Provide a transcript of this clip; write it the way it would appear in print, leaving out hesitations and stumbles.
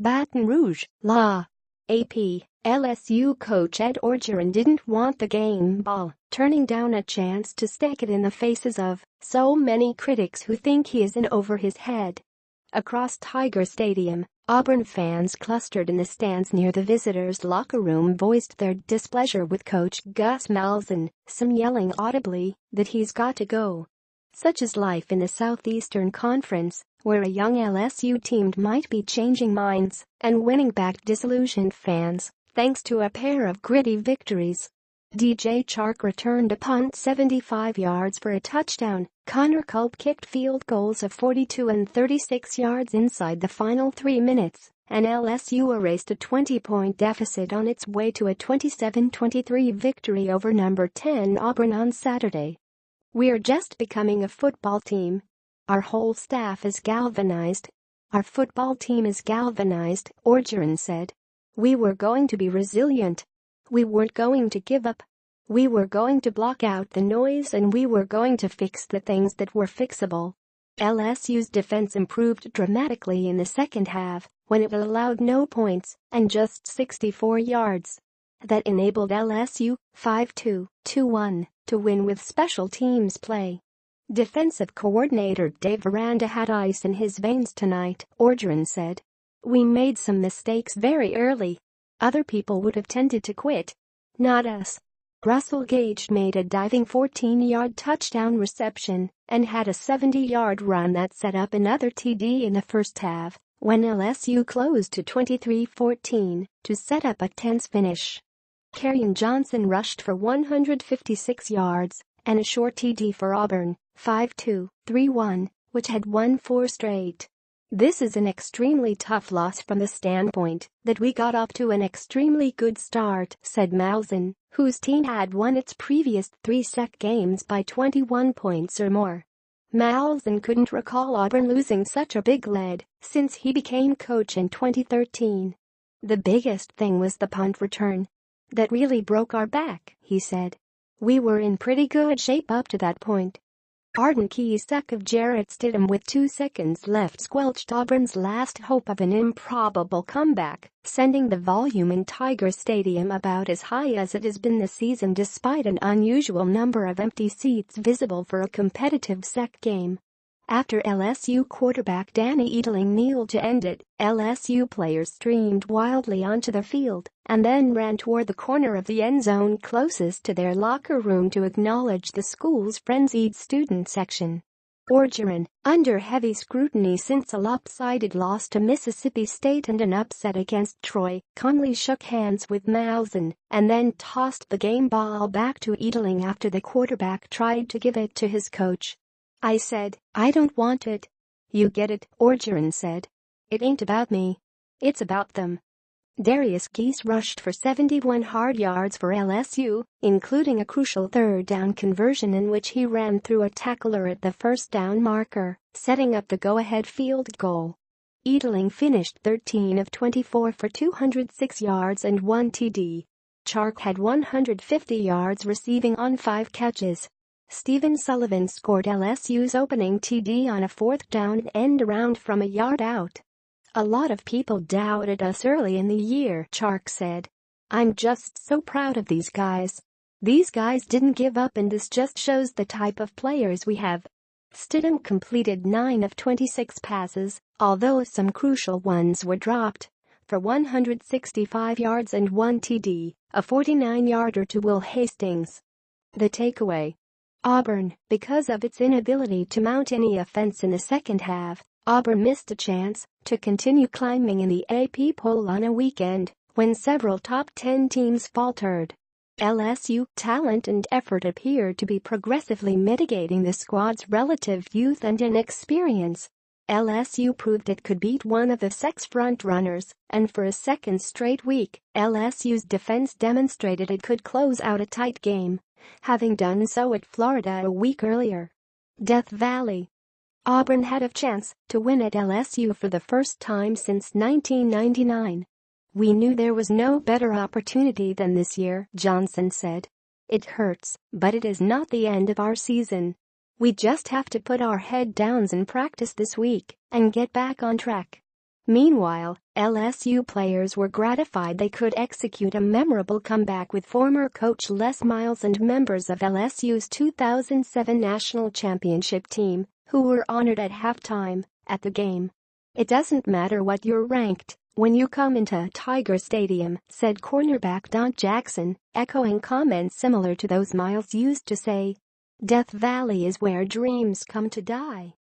Baton Rouge, La. AP, LSU coach Ed Orgeron didn't want the game ball, turning down a chance to stake it in the faces of so many critics who think he is in over his head. Across Tiger Stadium, Auburn fans clustered in the stands near the visitors' locker room voiced their displeasure with coach Gus Malzahn, some yelling audibly that he's got to go. Such is life in the Southeastern Conference, where a young LSU team might be changing minds and winning back disillusioned fans, thanks to a pair of gritty victories. DJ Chark returned a punt 75 yards for a touchdown. Culp kicked field goals of 42 and 36 yards inside the final 3 minutes, and LSU erased a 20-point deficit on its way to a 27-23 victory over number 10 Auburn on Saturday. "We're just becoming a football team. Our whole staff is galvanized. Our football team is galvanized," Orgeron said. "We were going to be resilient. We weren't going to give up. We were going to block out the noise and we were going to fix the things that were fixable." LSU's defense improved dramatically in the second half when it allowed no points and just 64 yards. That enabled LSU, 5-2-1, to win with special teams play. Defensive coordinator Dave Aranda had ice in his veins tonight, Orgeron said. "We made some mistakes very early. Other people would have tended to quit. Not us." Russell Gage made a diving 14-yard touchdown reception and had a 70-yard run that set up another TD in the first half when LSU closed to 23-14 to set up a tense finish. Kerryon Johnson rushed for 156 yards and a short TD for Auburn, 5-2-3-1, which had won 4 straight. "This is an extremely tough loss from the standpoint that we got off to an extremely good start," said Malzahn, whose team had won its previous 3 SEC games by 21 points or more. Malzahn couldn't recall Auburn losing such a big lead since he became coach in 2013. "The biggest thing was the punt return. That really broke our back," he said. "We were in pretty good shape up to that point." Arden Key's sack of Jarrett Stidham with 2 seconds left squelched Auburn's last hope of an improbable comeback, sending the volume in Tiger Stadium about as high as it has been this season despite an unusual number of empty seats visible for a competitive SEC game. After LSU quarterback Danny Edling kneeled to end it, LSU players streamed wildly onto the field and then ran toward the corner of the end zone closest to their locker room to acknowledge the school's frenzied student section. Orgeron, under heavy scrutiny since a lopsided loss to Mississippi State and an upset against Troy, calmly shook hands with Malzahn and then tossed the game ball back to Edling after the quarterback tried to give it to his coach. "I said, I don't want it." "You get it," Orgeron said. "It ain't about me. It's about them." Darius Geese rushed for 71 hard yards for LSU, including a crucial third-down conversion in which he ran through a tackler at the first-down marker, setting up the go-ahead field goal. Edling finished 13 of 24 for 206 yards and 1 TD. Chark had 150 yards receiving on 5 catches. Stephen Sullivan scored LSU's opening TD on a 4th-down end around from a yard out. "A lot of people doubted us early in the year," Chark said. "I'm just so proud of these guys. These guys didn't give up and this just shows the type of players we have." Stidham completed 9 of 26 passes, although some crucial ones were dropped, for 165 yards and 1 TD, a 49-yarder to Will Hastings. The takeaway: Auburn, because of its inability to mount any offense in the second half, Auburn missed a chance to continue climbing in the AP poll on a weekend when several top 10 teams faltered. LSU talent and effort appeared to be progressively mitigating the squad's relative youth and inexperience. LSU proved it could beat one of the SEC's front-runners, and for a second straight week, LSU's defense demonstrated it could close out a tight game, having done so at Florida a week earlier. Death Valley. Auburn had a chance to win at LSU for the first time since 1999. "We knew there was no better opportunity than this year," Johnson said. "It hurts, but it is not the end of our season. We just have to put our head down and practice this week and get back on track." Meanwhile, LSU players were gratified they could execute a memorable comeback with former coach Les Miles and members of LSU's 2007 national championship team, who were honored at halftime at the game. "It doesn't matter what you're ranked when you come into Tiger Stadium," said cornerback Don Jackson, echoing comments similar to those Miles used to say. "Death Valley is where dreams come to die."